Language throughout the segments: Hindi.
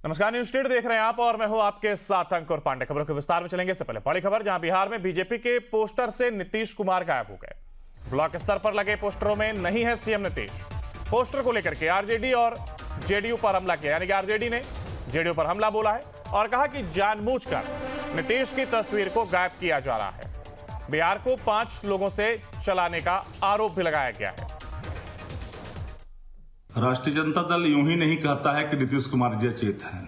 नमस्कार, न्यूज स्ट्रीट देख रहे हैं आप और मैं हूं आपके साथ अंकुर पांडे। खबरों के विस्तार में चलेंगे। इससे पहले बड़ी खबर, जहां बिहार में बीजेपी के पोस्टर से नीतीश कुमार गायब हो गए। ब्लॉक स्तर पर लगे पोस्टरों में नहीं है सीएम नीतीश। पोस्टर को लेकर के आरजेडी और जेडीयू पर हमला किया, यानी कि आरजेडी ने जेडीयू पर हमला बोला है और कहा कि जानबूझकर नीतीश की तस्वीर को गायब किया जा रहा है। बिहार को 5 लोगों से चलाने का आरोप भी लगाया गया है। राष्ट्रीय जनता दल यूं ही नहीं कहता है कि नीतीश कुमार जी अचेत हैं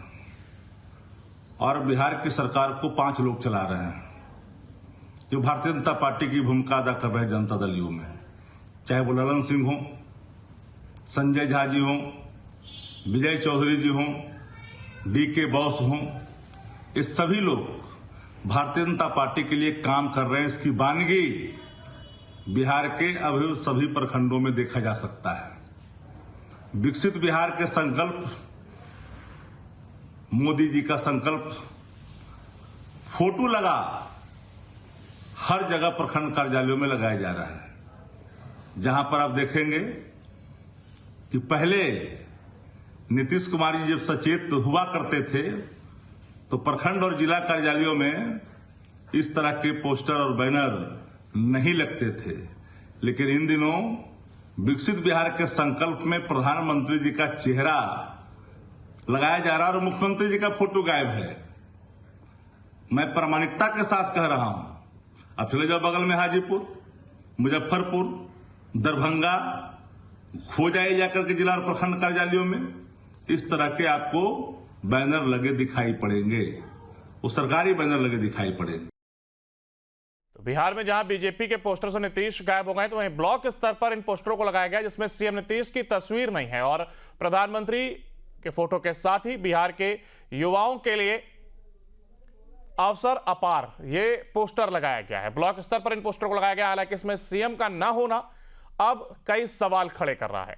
और बिहार की सरकार को 5 लोग चला रहे हैं, जो भारतीय जनता पार्टी की भूमिका अदा कर रहे हैं जनता दल यू में। चाहे वो ललन सिंह हो, संजय झा जी हो, विजय चौधरी जी हो, डीके बॉस हो, ये सभी लोग भारतीय जनता पार्टी के लिए काम कर रहे हैं। इसकी वानगी बिहार के अभी सभी प्रखंडों में देखा जा सकता है। विकसित बिहार के संकल्प, मोदी जी का संकल्प, फोटो लगा हर जगह प्रखंड कार्यालयों में लगाया जा रहा है। जहां पर आप देखेंगे कि पहले नीतीश कुमार जी जब सचेत हुआ करते थे तो प्रखंड और जिला कार्यालयों में इस तरह के पोस्टर और बैनर नहीं लगते थे, लेकिन इन दिनों विकसित बिहार के संकल्प में प्रधानमंत्री जी का चेहरा लगाया जा रहा है और मुख्यमंत्री जी का फोटो गायब है। मैं प्रामाणिकता के साथ कह रहा हूं, अब चले जाओ बगल में हाजीपुर, मुजफ्फरपुर, दरभंगा, खो जाए जाकर के जिला और प्रखंड कार्यालयों में इस तरह के आपको बैनर लगे दिखाई पड़ेंगे, वो सरकारी बैनर लगे दिखाई पड़ेंगे। तो बिहार में जहां बीजेपी के पोस्टर से नीतीश गायब हो गए, तो वहीं ब्लॉक स्तर पर इन पोस्टरों को लगाया गया जिसमें सीएम नीतीश की तस्वीर नहीं है और प्रधानमंत्री के फोटो के साथ ही बिहार के युवाओं के लिए अवसर अपार, ये पोस्टर लगाया गया है। ब्लॉक स्तर पर इन पोस्टरों को लगाया गया, हालांकि इसमें सीएम का ना होना अब कई सवाल खड़े कर रहा है।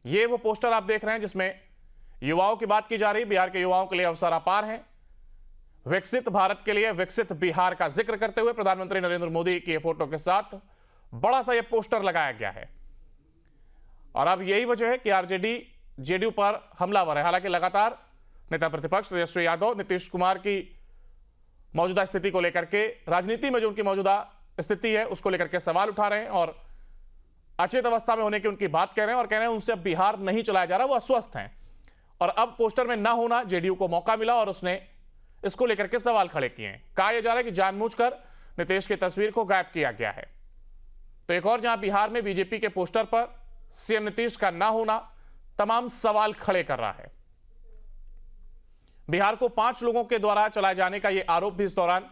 ये वो पोस्टर आप देख रहे हैं जिसमें युवाओं की बात की जा रही है। बिहार के युवाओं के लिए अवसर अपार है। विकसित भारत के लिए विकसित बिहार का जिक्र करते हुए प्रधानमंत्री नरेंद्र मोदी की फोटो के साथ बड़ा सा यह पोस्टर लगाया गया है और अब यही वजह है कि आरजेडी जेडीयू पर हमलावर है। हालांकि लगातार नेता प्रतिपक्ष तेजस्वी यादव नीतीश कुमार की मौजूदा स्थिति को लेकर के, राजनीति में जो उनकी मौजूदा स्थिति है उसको लेकर के सवाल उठा रहे हैं और अचेत अवस्था में होने की उनकी बात कह रहे हैं और कह रहे हैं उनसे अब बिहार नहीं चलाया जा रहा, वो अस्वस्थ हैं। और अब पोस्टर में ना होना, जेडीयू को मौका मिला और उसने इसको लेकर के सवाल खड़े किए हैं। कहा यह जा रहा है कि जानबूझकर नीतीश की तस्वीर को गायब किया गया है। तो एक और जहां बिहार में बीजेपी के पोस्टर पर सीएम नीतीश का ना होना तमाम सवाल खड़े कर रहा है। बिहार को 5 लोगों के द्वारा चलाए जाने का यह आरोप भी इस दौरान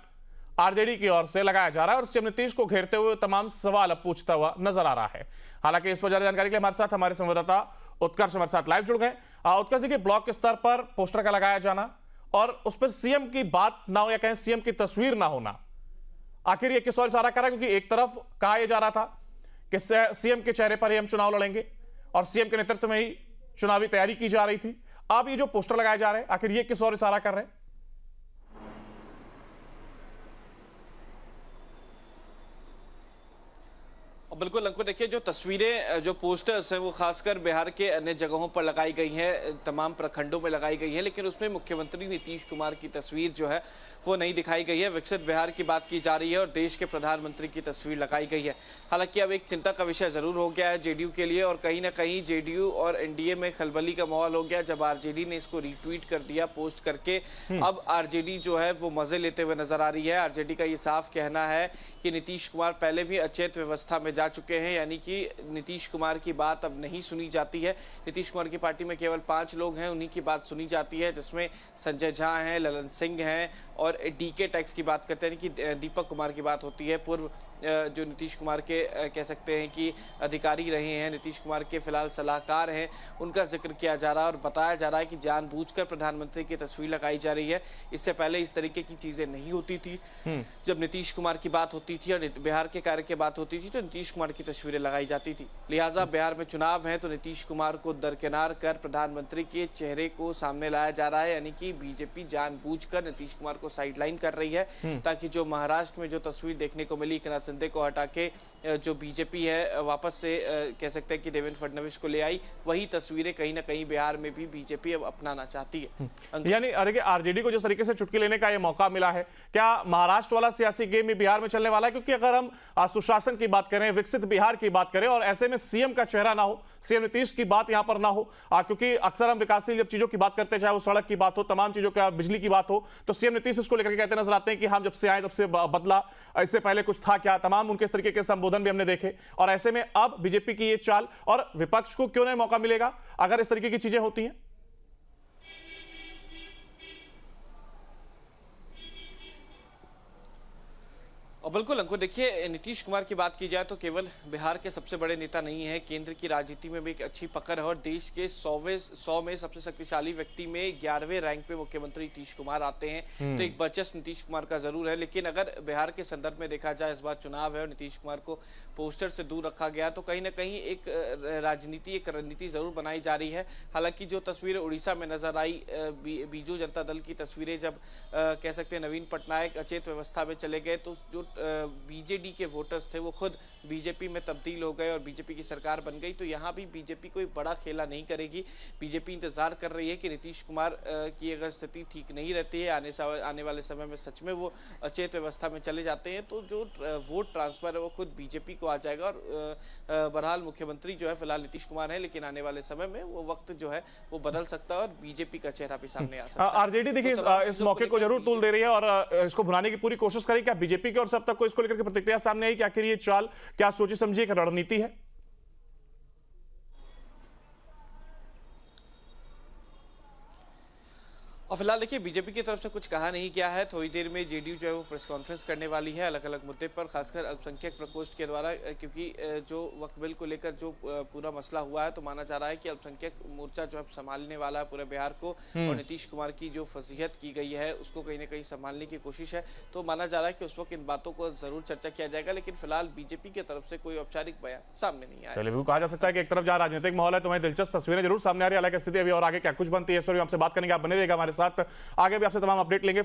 आरजेडी की ओर से लगाया जा रहा है और सीएम नीतीश को घेरते हुए तमाम सवाल अब पूछता हुआ नजर आ रहा है। हालांकि इस पर ज्यादा जानकारी के लिए हमारे साथ हमारे संवाददाता उत्कर्ष हमारे साथ लाइव जुड़ गए। उत्कर्ष, देखिए, ब्लॉक स्तर पर पोस्टर का लगाया जाना और उस पर सीएम की बात ना हो या कहें सीएम की तस्वीर ना होना, आखिर ये किस ओर इशारा कर रहा है? क्योंकि एक तरफ कहा यह जा रहा था कि सीएम के चेहरे पर ही हम चुनाव लड़ेंगे और सीएम के नेतृत्व में ही चुनावी तैयारी की जा रही थी। अब ये जो पोस्टर लगाए जा रहे हैं, आखिर ये किस ओर इशारा कर रहे हैं? बिल्कुल अंकुर, देखिए, जो तस्वीरें, जो पोस्टर्स हैं वो खासकर बिहार के अन्य जगहों पर लगाई गई हैं, तमाम प्रखंडों में लगाई गई हैं, लेकिन उसमें मुख्यमंत्री नीतीश कुमार की तस्वीर जो है वो नहीं दिखाई गई है। विकसित बिहार की बात की जा रही है और देश के प्रधानमंत्री की तस्वीर लगाई गई है। हालांकि अब एक चिंता का विषय जरूर हो गया है जेडीयू के लिए और कहीं ना कहीं जेडीयू और एनडीए में खलबली का माहौल हो गया जब आरजेडी ने इसको रीट्वीट कर दिया, पोस्ट करके। अब आरजेडी जो है वो मजे लेते हुए नजर आ रही है। आरजेडी का ये साफ कहना है कि नीतीश कुमार पहले भी अचेत व्यवस्था में जा चुके हैं, यानी कि नीतीश कुमार की बात अब नहीं सुनी जाती है। नीतीश कुमार की पार्टी में केवल 5 लोग हैं, उन्हीं की बात सुनी जाती है, जिसमें संजय झा हैं, ललन सिंह हैं और डीके टैक्स की बात करते हैं कि दीपक कुमार की बात होती है। पूर्व जो नीतीश कुमार के कह सकते हैं कि अधिकारी रहे हैं, नीतीश कुमार के फिलहाल सलाहकार हैं, उनका जिक्र किया जा रहा है और बताया जा रहा है कि जानबूझकर प्रधानमंत्री की तस्वीर लगाई जा रही है। इससे पहले इस तरीके की चीजें नहीं होती थी। जब नीतीश कुमार की बात होती थी और बिहार के कार्य की बात होती थी तो नीतीश कुमार की तस्वीरें लगाई जाती थी। लिहाजा बिहार में चुनाव है तो नीतीश कुमार को दरकिनार कर प्रधानमंत्री के चेहरे को सामने लाया जा रहा है, यानी कि बीजेपी जानबूझकर नीतीश कुमार को साइडलाइन कर रही है ताकि जो महाराष्ट्र में जो तस्वीर देखने को मिली, एकनाथ शिंदे को हटा के जो बीजेपी है वापस से कह सकते हैं कि देवेंद्र फडणवीस को ले आई, वही तस्वीरें कहीं ना कहीं बिहार में भी बीजेपी अब अपनाना चाहती है। यानी देखिए आरजेडी को जिस तरीके से चुटकी लेने का ये मौका मिला है, क्या महाराष्ट्र वाला सियासी गेम में बिहार में चलने वाला है? क्योंकि अगर हम सुशासन की बात करें, विकसित बिहार की बात करें और ऐसे में सीएम का चेहरा ना हो, सीएम नीतीश की बात यहां पर ना हो, क्योंकि अक्सर हम विकासशील जब चीजों की बात करते हैं, चाहे वो सड़क की बात हो, तमाम चीजों का, बिजली की बात हो, तो सीएम नीतीश इसको लेकर के कहते नजर आते हैं कि हम जब से आए तब से बदला, इससे पहले कुछ था क्या? तमाम उनके इस तरीके के संबोधन भी हमने देखे। और ऐसे में अब बीजेपी की ये चाल, और विपक्ष को क्यों नहीं मौका मिलेगा अगर इस तरीके की चीजें होती हैं? और बिल्कुल अंकुर, देखिए नीतीश कुमार की बात की जाए तो केवल बिहार के सबसे बड़े नेता नहीं है, केंद्र की राजनीति में भी एक अच्छी पकड़ है और देश के 100 में सबसे शक्तिशाली व्यक्ति में 11वें रैंक पे मुख्यमंत्री नीतीश कुमार आते हैं। तो एक वर्चस्व नीतीश कुमार का जरूर है, लेकिन अगर बिहार के संदर्भ में देखा जाए, इस बार चुनाव है और नीतीश कुमार को पोस्टर से दूर रखा गया, तो कहीं ना कहीं एक रणनीति जरूर बनाई जा रही है। हालांकि जो तस्वीरें उड़ीसा में नजर आई, बीजू जनता दल की तस्वीरें, जब कह सकते हैं नवीन पटनायक अचेत व्यवस्था में चले गए, तो जो बीजेडी के वोटर्स थे वो खुद बीजेपी में तब्दील हो गए और बीजेपी की सरकार बन गई। तो यहाँ भी बीजेपी कोई बड़ा खेला नहीं करेगी। बीजेपी इंतजार कर रही है कि नीतीश कुमार की अगर स्थिति ठीक नहीं रहती है, आने वाले समय में सच में वो अचेत व्यवस्था में चले जाते हैं, तो जो वोट ट्रांसफर है वो खुद बीजेपी को आ जाएगा। और बहरहाल मुख्यमंत्री जो है फिलहाल नीतीश कुमार है, लेकिन आने वाले समय में वो वक्त जो है वो बदल सकता है और बीजेपी का चेहरा भी सामने आ सकता है। आरजेडी देखिए इस मौके को जरूर तूल दे रही है और इसको भुनाने की पूरी कोशिश करेगी। क्या बीजेपी की ओर से अब तक को इसको लेकर के प्रतिक्रिया सामने आई कि आखिर ये चाल क्या सोची समझी एक रणनीति है? और फिलहाल देखिए बीजेपी की तरफ से कुछ कहा नहीं गया है। थोड़ी देर में जेडीयू जो है वो प्रेस कॉन्फ्रेंस करने वाली है अलग अलग मुद्दे पर, खासकर अल्पसंख्यक प्रकोष्ठ के द्वारा, क्योंकि जो वक्फ बिल को लेकर जो पूरा मसला हुआ है, तो माना जा रहा है कि अल्पसंख्यक मोर्चा जो है संभालने वाला है पूरे बिहार को, और नीतीश कुमार की जो फजीहत की गई है उसको कहीं ना कहीं संभालने की कोशिश है। तो माना जा रहा है कि उस वक्त इन बातों को जरूर चर्चा किया जाएगा, लेकिन फिलहाल बीजेपी की तरफ से कोई औपचारिक बयान सामने नहीं आया। चलिए, कहा जा सकता है कि एक तरफ जहां राजनीतिक माहौल है, तुम्हें दिलचस्प तस्वीरें जरूर सामने आ रही है, हालांकि स्थिति अभी और आगे क्या कुछ बनती है इस पर भी हमसे बात करेंगे। आप बने रहिएगा हमारे साथ, आगे भी आपसे तमाम अपडेट लेंगे।